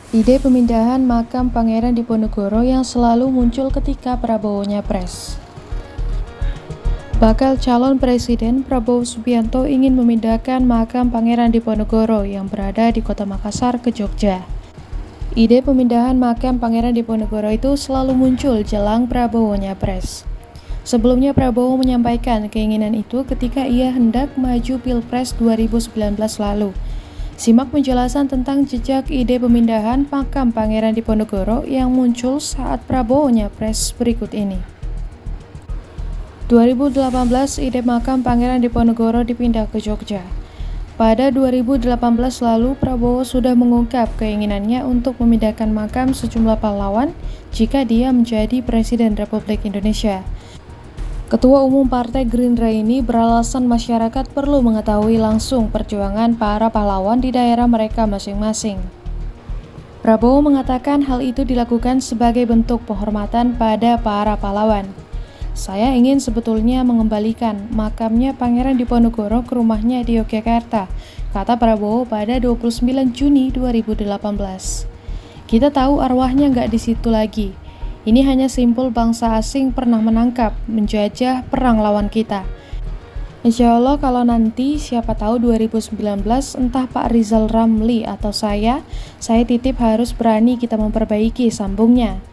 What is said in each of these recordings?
Ide pemindahan makam Pangeran Diponegoro yang selalu muncul ketika Prabowo nyapres. Bakal calon presiden Prabowo Subianto ingin memindahkan makam Pangeran Diponegoro yang berada di Kota Makassar ke Jogja. Ide pemindahan makam Pangeran Diponegoro itu selalu muncul jelang Prabowo nyapres. Sebelumnya Prabowo menyampaikan keinginan itu ketika ia hendak maju Pilpres 2019 lalu. Simak penjelasan tentang jejak ide pemindahan makam Pangeran Diponegoro yang muncul saat Prabowo nyapres berikut ini. 2018 ide makam Pangeran Diponegoro dipindah ke Jogja. Pada 2018 lalu Prabowo sudah mengungkap keinginannya untuk memindahkan makam sejumlah pahlawan jika dia menjadi Presiden Republik Indonesia. Ketua Umum Partai Gerindra ini beralasan masyarakat perlu mengetahui langsung perjuangan para pahlawan di daerah mereka masing-masing. Prabowo mengatakan hal itu dilakukan sebagai bentuk penghormatan pada para pahlawan. Saya ingin sebetulnya mengembalikan makamnya Pangeran Diponegoro ke rumahnya di Yogyakarta, kata Prabowo pada 29 Juni 2018. Kita tahu arwahnya nggak di situ lagi. Ini hanya simpul bangsa asing pernah menangkap, menjajah, perang lawan kita. Insya Allah kalau nanti siapa tahu 2019 entah Pak Rizal Ramli atau saya titip harus berani kita memperbaiki, sambungnya.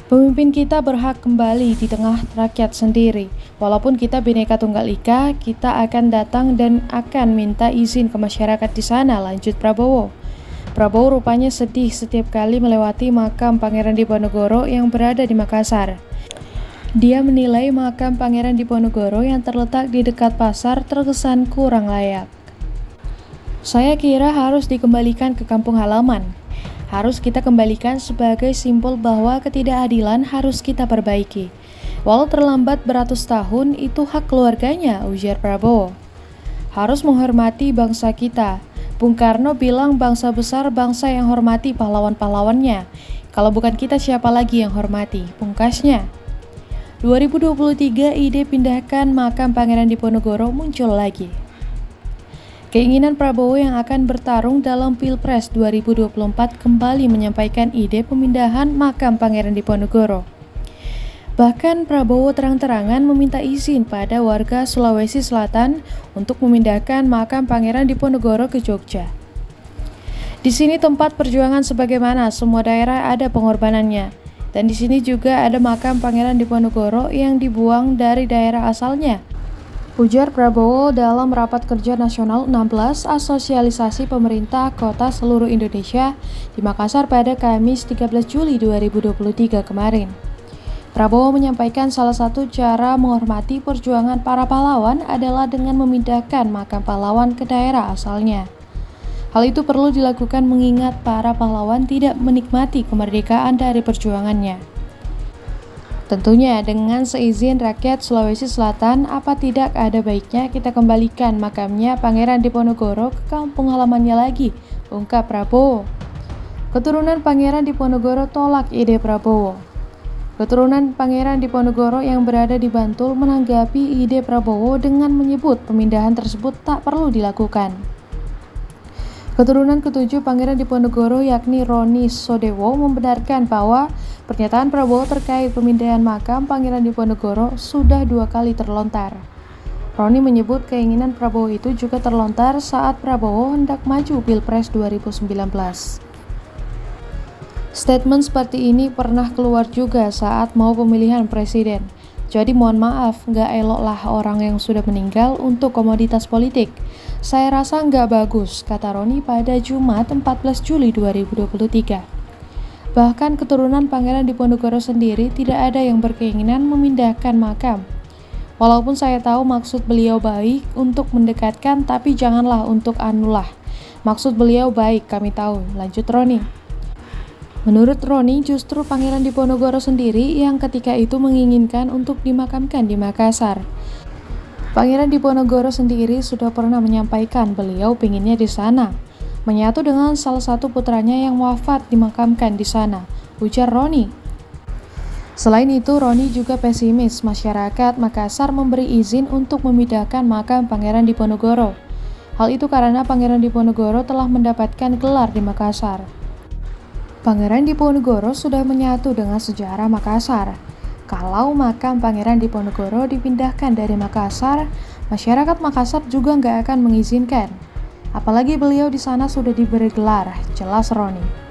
Pemimpin kita berhak kembali di tengah rakyat sendiri. Walaupun kita Bhinneka Tunggal Ika, kita akan datang dan akan minta izin ke masyarakat di sana, lanjut Prabowo. Prabowo rupanya sedih setiap kali melewati makam Pangeran Diponegoro yang berada di Makassar. Dia menilai makam Pangeran Diponegoro yang terletak di dekat pasar terkesan kurang layak. Saya kira harus dikembalikan ke kampung halaman. Harus kita kembalikan sebagai simbol bahwa ketidakadilan harus kita perbaiki. Walau terlambat beratus tahun, itu hak keluarganya, ujar Prabowo. Harus menghormati bangsa kita. Bung Karno bilang bangsa besar bangsa yang hormati pahlawan-pahlawannya. Kalau bukan kita siapa lagi yang hormati, pungkasnya. 2023 ide pindahkan makam Pangeran Diponegoro muncul lagi. Keinginan Prabowo yang akan bertarung dalam Pilpres 2024 kembali menyampaikan ide pemindahan makam Pangeran Diponegoro. Bahkan Prabowo terang-terangan meminta izin pada warga Sulawesi Selatan untuk memindahkan makam Pangeran Diponegoro ke Jogja. Di sini tempat perjuangan sebagaimana semua daerah ada pengorbanannya. Dan di sini juga ada makam Pangeran Diponegoro yang dibuang dari daerah asalnya, ujar Prabowo dalam Rapat Kerja Nasional 16 Asosialisasi Pemerintah Kota Seluruh Indonesia di Makassar pada Kamis 13 Juli 2023 kemarin. Prabowo menyampaikan salah satu cara menghormati perjuangan para pahlawan adalah dengan memindahkan makam pahlawan ke daerah asalnya. Hal itu perlu dilakukan mengingat para pahlawan tidak menikmati kemerdekaan dari perjuangannya. Tentunya dengan seizin rakyat Sulawesi Selatan, apa tidak ada baiknya kita kembalikan makamnya Pangeran Diponegoro ke kampung halamannya lagi, ungkap Prabowo. Keturunan Pangeran Diponegoro tolak ide Prabowo. Keturunan Pangeran Diponegoro yang berada di Bantul menanggapi ide Prabowo dengan menyebut pemindahan tersebut tak perlu dilakukan. Keturunan ketujuh Pangeran Diponegoro yakni Roni Sodewo membenarkan bahwa pernyataan Prabowo terkait pemindahan makam Pangeran Diponegoro sudah 2 kali terlontar. Roni menyebut keinginan Prabowo itu juga terlontar saat Prabowo hendak maju Pilpres 2019. Statement seperti ini pernah keluar juga saat mau pemilihan presiden. Jadi mohon maaf, nggak elok lah orang yang sudah meninggal untuk komoditas politik. Saya rasa nggak bagus, kata Roni pada Jumat 14 Juli 2023. Bahkan keturunan Pangeran Diponegoro sendiri tidak ada yang berkeinginan memindahkan makam. Walaupun saya tahu maksud beliau baik untuk mendekatkan, tapi janganlah untuk anulah. Maksud beliau baik, kami tahu, lanjut Roni. Menurut Roni, justru Pangeran Diponegoro sendiri yang ketika itu menginginkan untuk dimakamkan di Makassar. Pangeran Diponegoro sendiri sudah pernah menyampaikan beliau pinginnya di sana, menyatu dengan salah satu putranya yang wafat dimakamkan di sana, ujar Roni. Selain itu, Roni juga pesimis masyarakat Makassar memberi izin untuk memindahkan makam Pangeran Diponegoro. Hal itu karena Pangeran Diponegoro telah mendapatkan gelar di Makassar. Pangeran Diponegoro sudah menyatu dengan sejarah Makassar. Kalau makam Pangeran Diponegoro dipindahkan dari Makassar, masyarakat Makassar juga nggak akan mengizinkan. Apalagi beliau di sana sudah diberi gelar, jelas Roni.